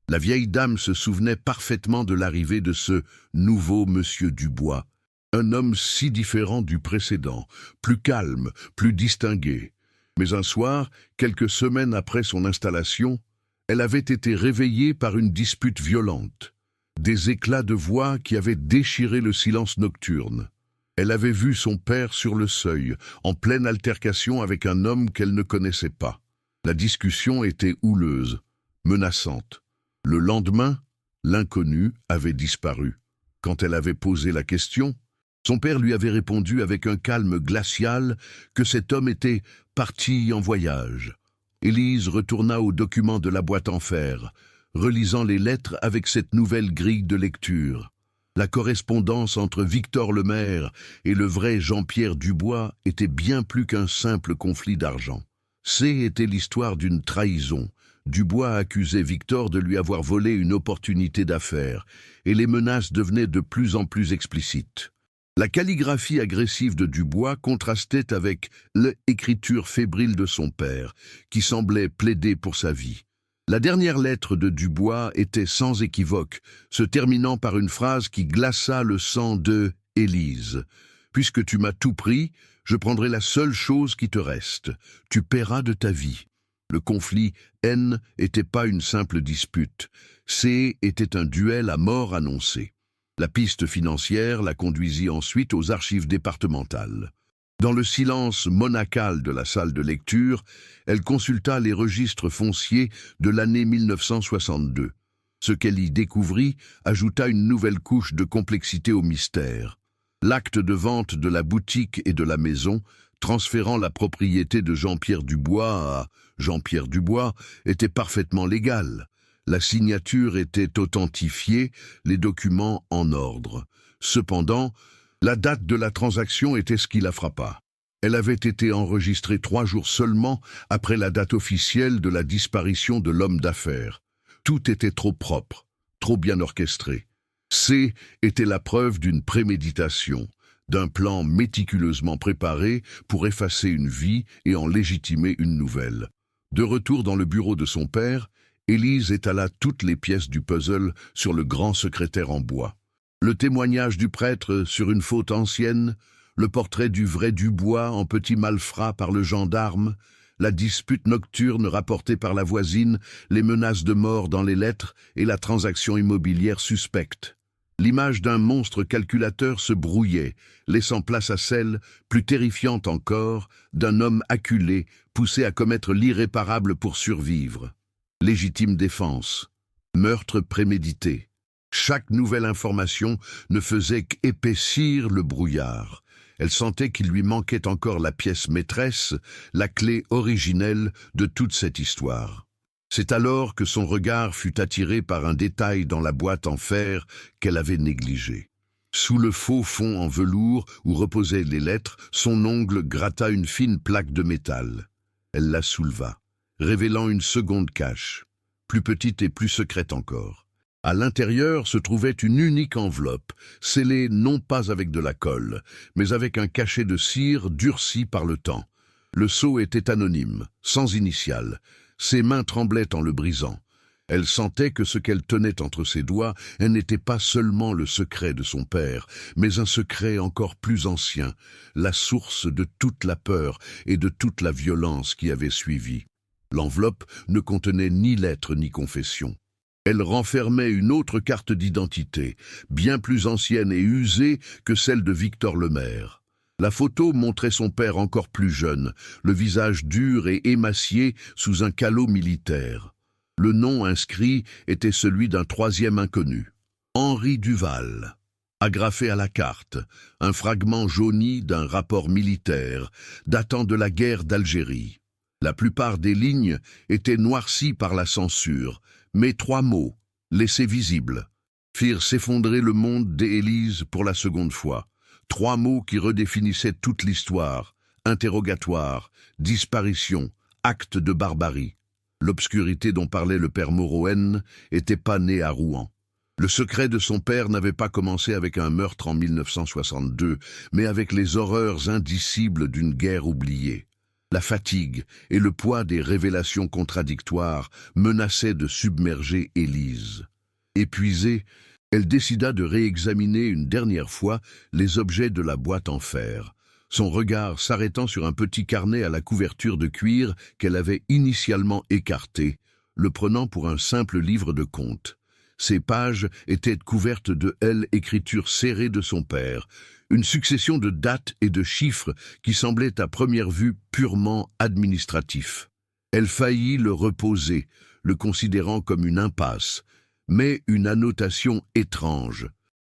La vieille dame se souvenait parfaitement de l'arrivée de ce nouveau monsieur Dubois, un homme si différent du précédent, plus calme, plus distingué. Mais un soir, quelques semaines après son installation, elle avait été réveillée par une dispute violente, des éclats de voix qui avaient déchiré le silence nocturne. Elle avait vu son père sur le seuil, en pleine altercation avec un homme qu'elle ne connaissait pas. La discussion était houleuse, menaçante. Le lendemain, l'inconnu avait disparu. Quand elle avait posé la question, son père lui avait répondu avec un calme glacial que cet homme était parti en voyage. Élise retourna aux documents de la boîte en fer, relisant les lettres avec cette nouvelle grille de lecture. La correspondance entre Victor Lemaire et le vrai Jean-Pierre Dubois était bien plus qu'un simple conflit d'argent. Était l'histoire d'une trahison. Dubois accusait Victor de lui avoir volé une opportunité d'affaires, et les menaces devenaient de plus en plus explicites. La calligraphie agressive de Dubois contrastait avec l'écriture fébrile de son père, qui semblait plaider pour sa vie. La dernière lettre de Dubois était sans équivoque, se terminant par une phrase qui glaça le sang de Élise. « Puisque tu m'as tout pris, je prendrai la seule chose qui te reste. Tu paieras de ta vie. » Le conflit N n'était pas une simple dispute. C était un duel à mort annoncé. La piste financière la conduisit ensuite aux archives départementales. Dans le silence monacal de la salle de lecture, elle consulta les registres fonciers de l'année 1962. Ce qu'elle y découvrit ajouta une nouvelle couche de complexité au mystère. L'acte de vente de la boutique et de la maison, transférant la propriété de Jean-Pierre Dubois à Jean-Pierre Dubois, était parfaitement légal. La signature était authentifiée, les documents en ordre. Cependant, la date de la transaction était ce qui la frappa. Elle avait été enregistrée 3 jours seulement après la date officielle de la disparition de l'homme d'affaires. Tout était trop propre, trop bien orchestré. C était la preuve d'une préméditation, d'un plan méticuleusement préparé pour effacer une vie et en légitimer une nouvelle. De retour dans le bureau de son père, Élise étala toutes les pièces du puzzle sur le grand secrétaire en bois. Le témoignage du prêtre sur une faute ancienne, le portrait du vrai Dubois en petit malfrat par le gendarme, la dispute nocturne rapportée par la voisine, les menaces de mort dans les lettres et la transaction immobilière suspecte. L'image d'un monstre calculateur se brouillait, laissant place à celle, plus terrifiante encore, d'un homme acculé, poussé à commettre l'irréparable pour survivre. Légitime défense, meurtre prémédité. Chaque nouvelle information ne faisait qu'épaissir le brouillard. Elle sentait qu'il lui manquait encore la pièce maîtresse, la clé originelle de toute cette histoire. C'est alors que son regard fut attiré par un détail dans la boîte en fer qu'elle avait négligé. Sous le faux fond en velours où reposaient les lettres, son ongle gratta une fine plaque de métal. Elle la souleva, révélant une seconde cache, plus petite et plus secrète encore. À l'intérieur se trouvait une unique enveloppe, scellée non pas avec de la colle, mais avec un cachet de cire durci par le temps. Le sceau était anonyme, sans initiale. Ses mains tremblaient en le brisant. Elle sentait que ce qu'elle tenait entre ses doigts n'était pas seulement le secret de son père, mais un secret encore plus ancien, la source de toute la peur et de toute la violence qui avait suivi. L'enveloppe ne contenait ni lettre ni confession. Elle renfermait une autre carte d'identité, bien plus ancienne et usée que celle de Victor Lemaire. La photo montrait son père encore plus jeune, le visage dur et émacié sous un calot militaire. Le nom inscrit était celui d'un troisième inconnu, Henri Duval. Agrafé à la carte, un fragment jauni d'un rapport militaire datant de la guerre d'Algérie. La plupart des lignes étaient noircies par la censure, mais 3 mots, laissés visibles, firent s'effondrer le monde d'Élise pour la seconde fois. 3 mots qui redéfinissaient toute l'histoire, interrogatoire, disparition, acte de barbarie. L'obscurité dont parlait le père Moreau-N n'était pas née à Rouen. Le secret de son père n'avait pas commencé avec un meurtre en 1962, mais avec les horreurs indicibles d'une guerre oubliée. La fatigue et le poids des révélations contradictoires menaçaient de submerger Élise. Épuisée, elle décida de réexaminer une dernière fois les objets de la boîte en fer, son regard s'arrêtant sur un petit carnet à la couverture de cuir qu'elle avait initialement écarté, le prenant pour un simple livre de comptes. Ces pages étaient couvertes de l'écriture serrée de son père, une succession de dates et de chiffres qui semblaient à première vue purement administratifs. Elle faillit le reposer, le considérant comme une impasse, mais une annotation étrange,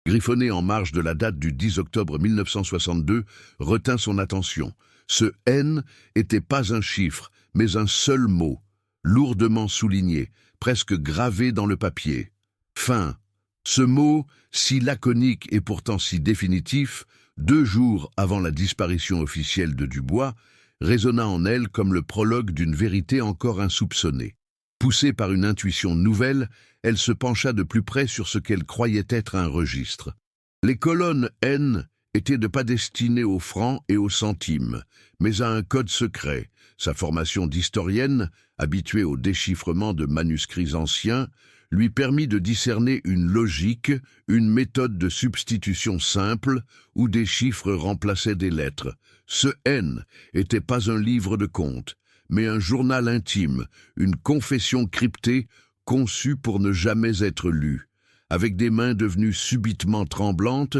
griffonnée en marge de la date du 10 octobre 1962, retint son attention. Ce N n'était pas un chiffre, mais un seul mot, lourdement souligné, presque gravé dans le papier. Fin. Ce mot, si laconique et pourtant si définitif, 2 jours avant la disparition officielle de Dubois, résonna en elle comme le prologue d'une vérité encore insoupçonnée. Poussée par une intuition nouvelle, elle se pencha de plus près sur ce qu'elle croyait être un registre. Les colonnes N étaient pas destinées aux francs et aux centimes, mais à un code secret. Sa formation d'historienne, habituée au déchiffrement de manuscrits anciens, lui permit de discerner une logique, une méthode de substitution simple, où des chiffres remplaçaient des lettres. Ce N n'était pas un livre de comptes, mais un journal intime, une confession cryptée conçue pour ne jamais être lue. Avec des mains devenues subitement tremblantes,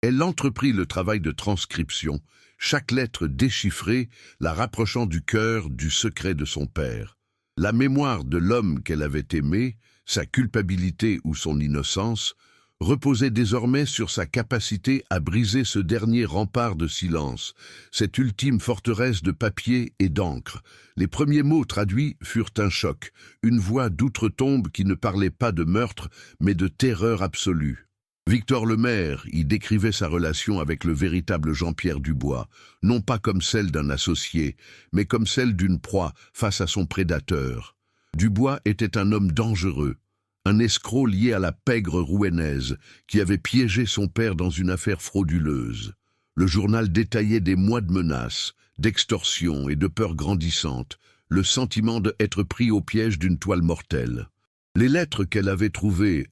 elle entreprit le travail de transcription, chaque lettre déchiffrée, la rapprochant du cœur du secret de son père. La mémoire de l'homme qu'elle avait aimé, sa culpabilité ou son innocence, reposait désormais sur sa capacité à briser ce dernier rempart de silence, cette ultime forteresse de papier et d'encre. Les premiers mots traduits furent un choc, une voix d'outre-tombe qui ne parlait pas de meurtre, mais de terreur absolue. Victor Lemaire y décrivait sa relation avec le véritable Jean-Pierre Dubois, non pas comme celle d'un associé, mais comme celle d'une proie face à son prédateur. Dubois était un homme dangereux, un escroc lié à la pègre rouennaise qui avait piégé son père dans une affaire frauduleuse. Le journal détaillait des mois de menaces, d'extorsions et de peurs grandissantes, le sentiment d'être pris au piège d'une toile mortelle. Les lettres qu'elle avait trouvées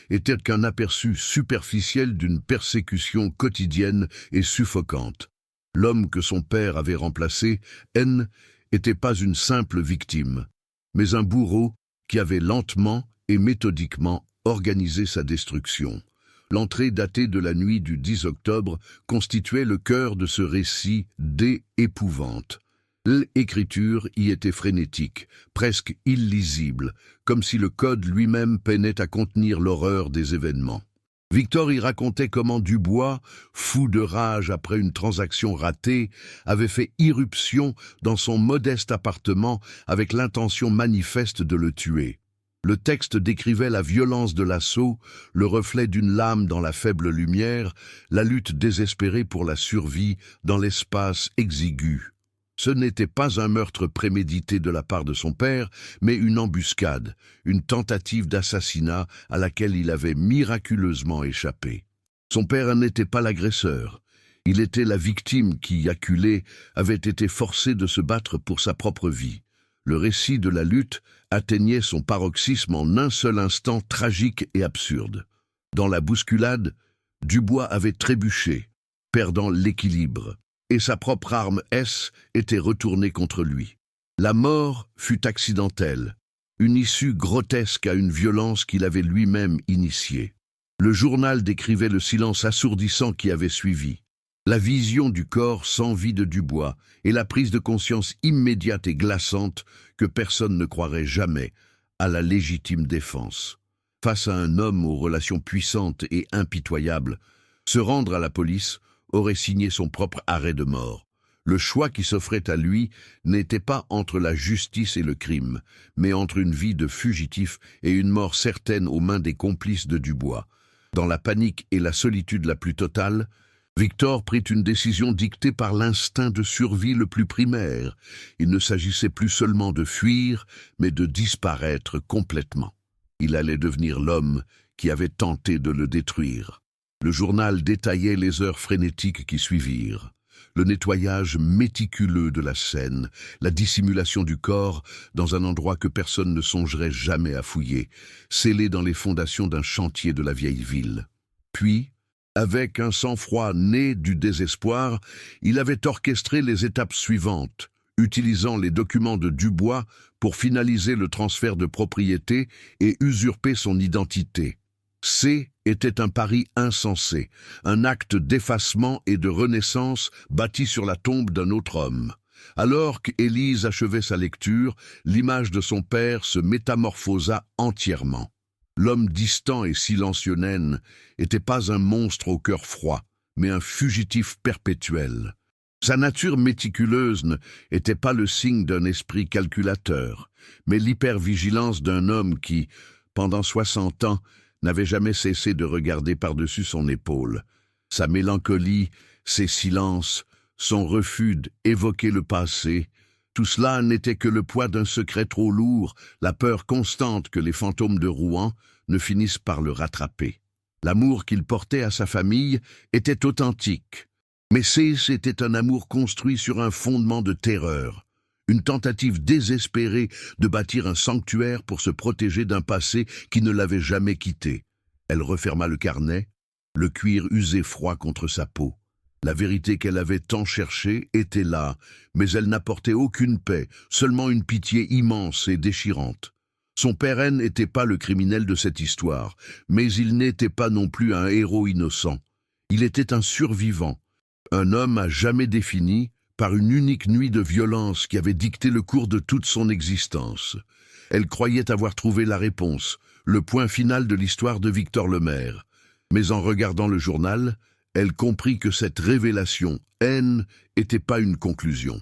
n'étaient qu'un aperçu superficiel d'une persécution quotidienne et suffocante. L'homme que son père avait remplacé, n'était pas une simple victime, mais un bourreau qui avait lentement et méthodiquement organisé sa destruction. L'entrée datée de la nuit du 10 octobre constituait le cœur de ce récit d'épouvante. L'écriture y était frénétique, presque illisible, comme si le code lui-même peinait à contenir l'horreur des événements. Victor y racontait comment Dubois, fou de rage après une transaction ratée, avait fait irruption dans son modeste appartement avec l'intention manifeste de le tuer. Le texte décrivait la violence de l'assaut, le reflet d'une lame dans la faible lumière, la lutte désespérée pour la survie dans l'espace exigu. Ce n'était pas un meurtre prémédité de la part de son père, mais une embuscade, une tentative d'assassinat à laquelle il avait miraculeusement échappé. Son père n'était pas l'agresseur. Il était la victime qui, acculée, avait été forcée de se battre pour sa propre vie. Le récit de la lutte atteignait son paroxysme en un seul instant tragique et absurde. Dans la bousculade, Dubois avait trébuché, perdant l'équilibre, et sa propre arme était retournée contre lui. La mort fut accidentelle, une issue grotesque à une violence qu'il avait lui-même initiée. Le journal décrivait le silence assourdissant qui avait suivi, la vision du corps sans vie de Dubois et la prise de conscience immédiate et glaçante que personne ne croirait jamais à la légitime défense. Face à un homme aux relations puissantes et impitoyables, se rendre à la police aurait signé son propre arrêt de mort. Le choix qui s'offrait à lui n'était pas entre la justice et le crime, mais entre une vie de fugitif et une mort certaine aux mains des complices de Dubois. Dans la panique et la solitude la plus totale, Victor prit une décision dictée par l'instinct de survie le plus primaire. Il ne s'agissait plus seulement de fuir, mais de disparaître complètement. Il allait devenir l'homme qui avait tenté de le détruire. Le journal détaillait les heures frénétiques qui suivirent. Le nettoyage méticuleux de la scène, la dissimulation du corps dans un endroit que personne ne songerait jamais à fouiller, scellé dans les fondations d'un chantier de la vieille ville. Puis, avec un sang-froid né du désespoir, il avait orchestré les étapes suivantes, utilisant les documents de Dubois pour finaliser le transfert de propriété et usurper son identité. Était un pari insensé, un acte d'effacement et de renaissance bâti sur la tombe d'un autre homme. Alors qu'Élise achevait sa lecture, l'image de son père se métamorphosa entièrement. L'homme distant et silencieux n'était pas un monstre au cœur froid, mais un fugitif perpétuel. Sa nature méticuleuse n'était pas le signe d'un esprit calculateur, mais l'hypervigilance d'un homme qui, pendant 60 ans, n'avait jamais cessé de regarder par-dessus son épaule. Sa mélancolie, ses silences, son refus d'évoquer le passé, tout cela n'était que le poids d'un secret trop lourd, la peur constante que les fantômes de Rouen ne finissent par le rattraper. L'amour qu'il portait à sa famille était authentique, mais c'était un amour construit sur un fondement de terreur, une tentative désespérée de bâtir un sanctuaire pour se protéger d'un passé qui ne l'avait jamais quitté. Elle referma le carnet, le cuir usé froid contre sa peau. La vérité qu'elle avait tant cherchée était là, mais elle n'apportait aucune paix, seulement une pitié immense et déchirante. Son père N n'était pas le criminel de cette histoire, mais il n'était pas non plus un héros innocent. Il était un survivant, un homme à jamais défini, par une unique nuit de violence qui avait dicté le cours de toute son existence. Elle croyait avoir trouvé la réponse, le point final de l'histoire de Victor Lemaire. Mais en regardant le journal, elle comprit que cette révélation, N, n'était pas une conclusion.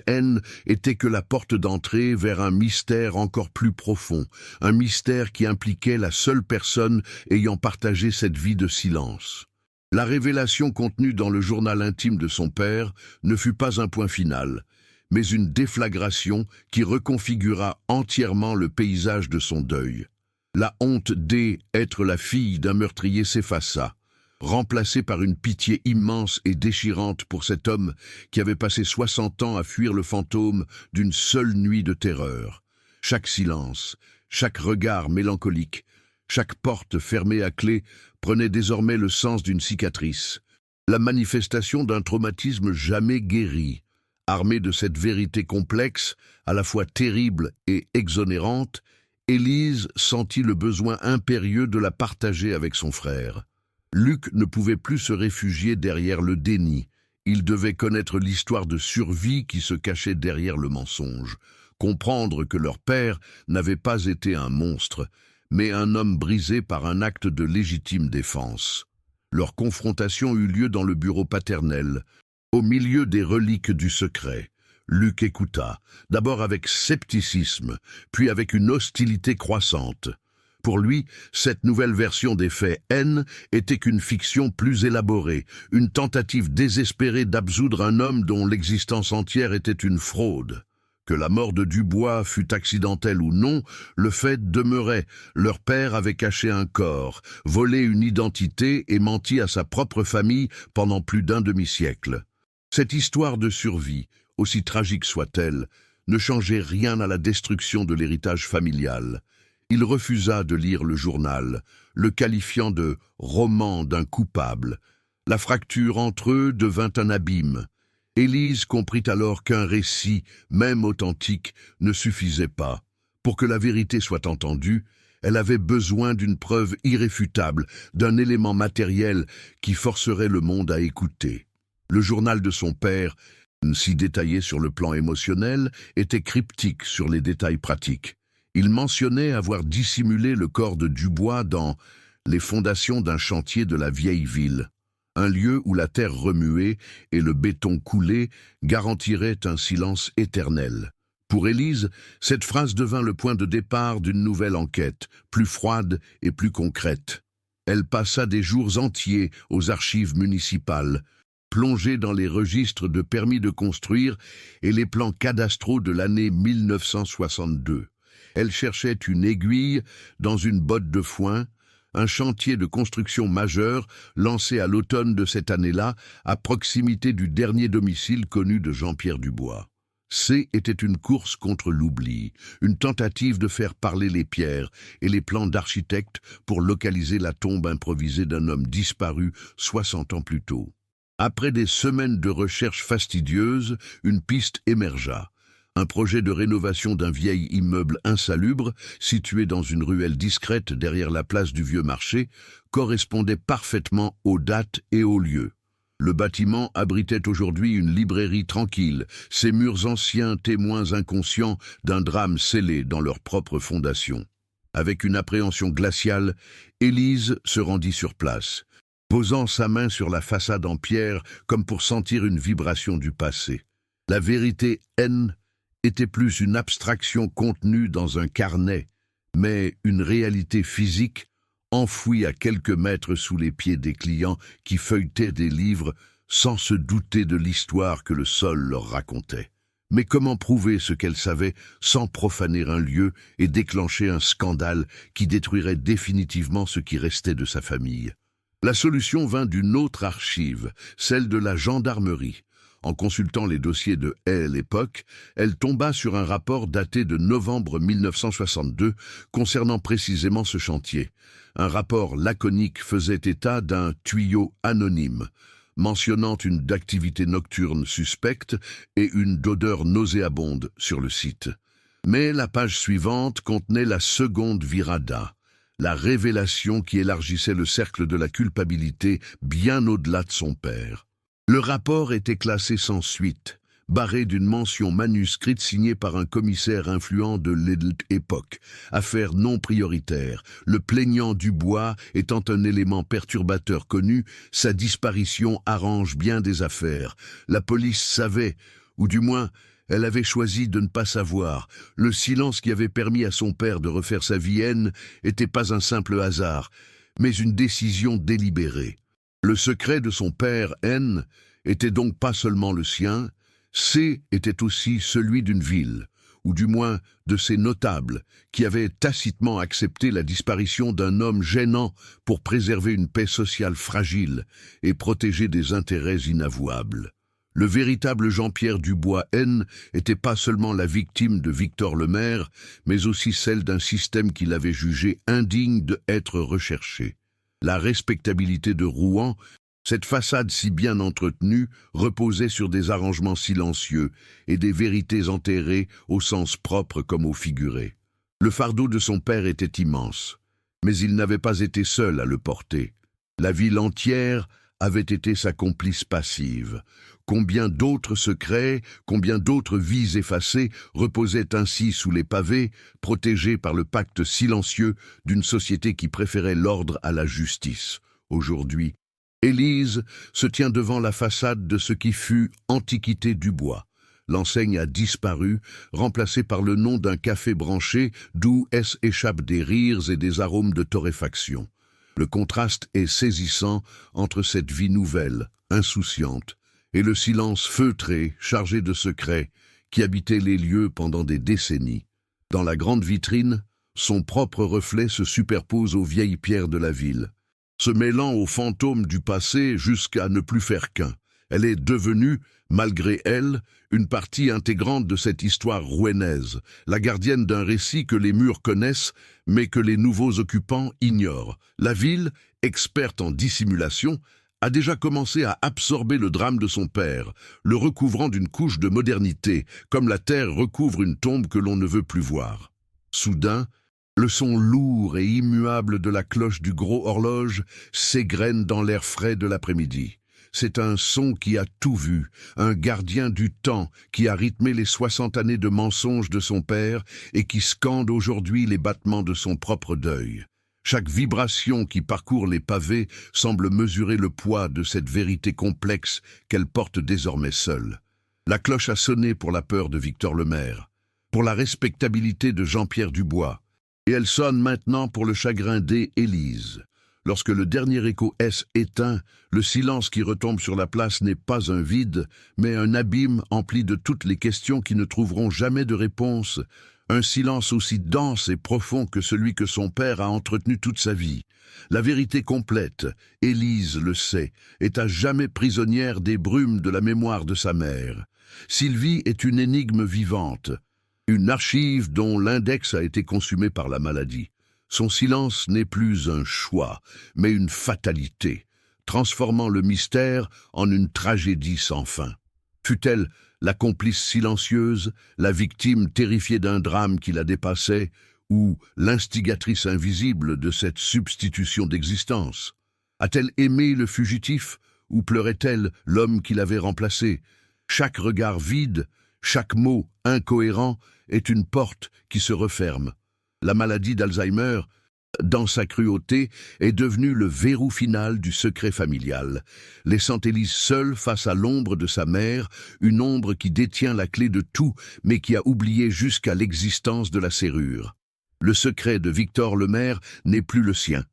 N était que la porte d'entrée vers un mystère encore plus profond, un mystère qui impliquait la seule personne ayant partagé cette vie de silence. La révélation contenue dans le journal intime de son père ne fut pas un point final, mais une déflagration qui reconfigura entièrement le paysage de son deuil. La honte d'être la fille d'un meurtrier s'effaça, remplacée par une pitié immense et déchirante pour cet homme qui avait passé 60 ans à fuir le fantôme d'une seule nuit de terreur. Chaque silence, chaque regard mélancolique, chaque porte fermée à clé prenait désormais le sens d'une cicatrice, la manifestation d'un traumatisme jamais guéri. Armée de cette vérité complexe, à la fois terrible et exonérante, Élise sentit le besoin impérieux de la partager avec son frère. Luc ne pouvait plus se réfugier derrière le déni. Il devait connaître l'histoire de survie qui se cachait derrière le mensonge, comprendre que leur père n'avait pas été un monstre, mais un homme brisé par un acte de légitime défense. Leur confrontation eut lieu dans le bureau paternel, au milieu des reliques du secret. Luc écouta, d'abord avec scepticisme, puis avec une hostilité croissante. Pour lui, cette nouvelle version des faits N était qu'une fiction plus élaborée, une tentative désespérée d'absoudre un homme dont l'existence entière était une fraude. Que la mort de Dubois fût accidentelle ou non, le fait demeurait. Leur père avait caché un corps, volé une identité et menti à sa propre famille pendant plus d'un demi-siècle. Cette histoire de survie, aussi tragique soit-elle, ne changeait rien à la destruction de l'héritage familial. Il refusa de lire le journal, le qualifiant de « roman d'un coupable ». La fracture entre eux devint un abîme. Élise comprit alors qu'un récit, même authentique, ne suffisait pas. Pour que la vérité soit entendue, elle avait besoin d'une preuve irréfutable, d'un élément matériel qui forcerait le monde à écouter. Le journal de son père, si détaillé sur le plan émotionnel, était cryptique sur les détails pratiques. Il mentionnait avoir dissimulé le corps de Dubois dans les fondations d'un chantier de la vieille ville. Un lieu où la terre remuée et le béton coulé garantiraient un silence éternel. Pour Élise, cette phrase devint le point de départ d'une nouvelle enquête, plus froide et plus concrète. Elle passa des jours entiers aux archives municipales, plongée dans les registres de permis de construire et les plans cadastraux de l'année 1962. Elle cherchait une aiguille dans une botte de foin, un chantier de construction majeur lancé à l'automne de cette année-là, à proximité du dernier domicile connu de Jean-Pierre Dubois. Était une course contre l'oubli, une tentative de faire parler les pierres et les plans d'architectes pour localiser la tombe improvisée d'un homme disparu 60 ans plus tôt. Après des semaines de recherches fastidieuses, une piste émergea. Un projet de rénovation d'un vieil immeuble insalubre, situé dans une ruelle discrète derrière la place du Vieux Marché, correspondait parfaitement aux dates et aux lieux. Le bâtiment abritait aujourd'hui une librairie tranquille, ses murs anciens témoins inconscients d'un drame scellé dans leur propre fondation. Avec une appréhension glaciale, Élise se rendit sur place, posant sa main sur la façade en pierre comme pour sentir une vibration du passé. La vérité N était plus une abstraction contenue dans un carnet, mais une réalité physique enfouie à quelques mètres sous les pieds des clients qui feuilletaient des livres sans se douter de l'histoire que le sol leur racontait. Mais comment prouver ce qu'elle savait sans profaner un lieu et déclencher un scandale qui détruirait définitivement ce qui restait de sa famille? La solution vint d'une autre archive, celle de la gendarmerie. En consultant les dossiers de l'époque, elle tomba sur un rapport daté de novembre 1962 concernant précisément ce chantier. Un rapport laconique faisait état d'un tuyau anonyme, mentionnant une activité nocturne suspecte et une odeur nauséabonde sur le site. Mais la page suivante contenait la seconde virada, la révélation qui élargissait le cercle de la culpabilité bien au-delà de son père. Le rapport était classé sans suite, barré d'une mention manuscrite signée par un commissaire influent de l'époque, affaire non prioritaire. Le plaignant Dubois étant un élément perturbateur connu, sa disparition arrange bien des affaires. La police savait, ou du moins, elle avait choisi de ne pas savoir. Le silence qui avait permis à son père de refaire sa vie n'était pas un simple hasard, mais une décision délibérée. Le secret de son père N était donc pas seulement le sien, C était aussi celui d'une ville, ou du moins de ses notables, qui avaient tacitement accepté la disparition d'un homme gênant pour préserver une paix sociale fragile et protéger des intérêts inavouables. Le véritable Jean-Pierre Dubois N n'était pas seulement la victime de Victor Lemaire, mais aussi celle d'un système qu'il avait jugé indigne d'être recherché. La respectabilité de Rouen, cette façade si bien entretenue, reposait sur des arrangements silencieux et des vérités enterrées au sens propre comme au figuré. Le fardeau de son père était immense, mais il n'avait pas été seul à le porter. La ville entière avait été sa complice passive. Combien d'autres secrets, combien d'autres vies effacées reposaient ainsi sous les pavés, protégés par le pacte silencieux d'une société qui préférait l'ordre à la justice. Aujourd'hui, Élise se tient devant la façade de ce qui fut Antiquité Dubois. L'enseigne a disparu, remplacée par le nom d'un café branché d'où échappent des rires et des arômes de torréfaction. Le contraste est saisissant entre cette vie nouvelle, insouciante, et le silence feutré, chargé de secrets, qui habitait les lieux pendant des décennies. Dans la grande vitrine, son propre reflet se superpose aux vieilles pierres de la ville, se mêlant aux fantômes du passé jusqu'à ne plus faire qu'un. Elle est devenue, malgré elle, une partie intégrante de cette histoire rouennaise, la gardienne d'un récit que les murs connaissent, mais que les nouveaux occupants ignorent. La ville, experte en dissimulation, a déjà commencé à absorber le drame de son père, le recouvrant d'une couche de modernité, comme la terre recouvre une tombe que l'on ne veut plus voir. Soudain, le son lourd et immuable de la cloche du gros horloge s'égrène dans l'air frais de l'après-midi. C'est un son qui a tout vu, un gardien du temps qui a rythmé les 60 années de mensonges de son père et qui scande aujourd'hui les battements de son propre deuil. Chaque vibration qui parcourt les pavés semble mesurer le poids de cette vérité complexe qu'elle porte désormais seule. La cloche a sonné pour la peur de Victor Lemaire, pour la respectabilité de Jean-Pierre Dubois, et elle sonne maintenant pour le chagrin d'Élise. Lorsque le dernier écho est éteint, le silence qui retombe sur la place n'est pas un vide, mais un abîme empli de toutes les questions qui ne trouveront jamais de réponse. Un silence aussi dense et profond que celui que son père a entretenu toute sa vie. La vérité complète, Élise le sait, est à jamais prisonnière des brumes de la mémoire de sa mère. Sylvie est une énigme vivante, une archive dont l'index a été consumé par la maladie. Son silence n'est plus un choix, mais une fatalité, transformant le mystère en une tragédie sans fin. Fut-elle la complice silencieuse, la victime terrifiée d'un drame qui la dépassait, ou l'instigatrice invisible de cette substitution d'existence? A-t-elle aimé le fugitif, ou pleurait-elle l'homme qui l'avait remplacé? Chaque regard vide, chaque mot incohérent est une porte qui se referme. La maladie d'Alzheimer, dans sa cruauté, est devenue le verrou final du secret familial, laissant Élise seule face à l'ombre de sa mère, une ombre qui détient la clé de tout, mais qui a oublié jusqu'à l'existence de la serrure. Le secret de Victor Lemaire n'est plus le sien.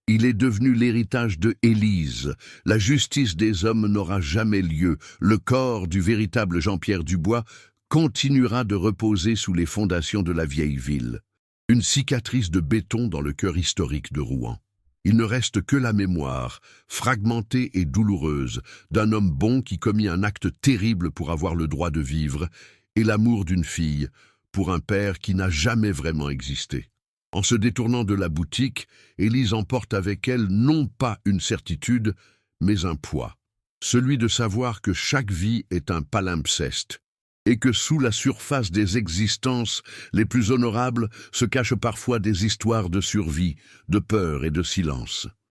Il est devenu l'héritage de Élise. La justice des hommes n'aura jamais lieu. Le corps du véritable Jean-Pierre Dubois continuera de reposer sous les fondations de la vieille ville. Une cicatrice de béton dans le cœur historique de Rouen. Il ne reste que la mémoire, fragmentée et douloureuse, d'un homme bon qui commit un acte terrible pour avoir le droit de vivre, et l'amour d'une fille, pour un père qui n'a jamais vraiment existé. En se détournant de la boutique, Élise emporte avec elle non pas une certitude, mais un poids. celui de savoir que chaque vie est un palimpseste, et que sous la surface des existences les plus honorables se cachent parfois des histoires de survie, de peur et de silence.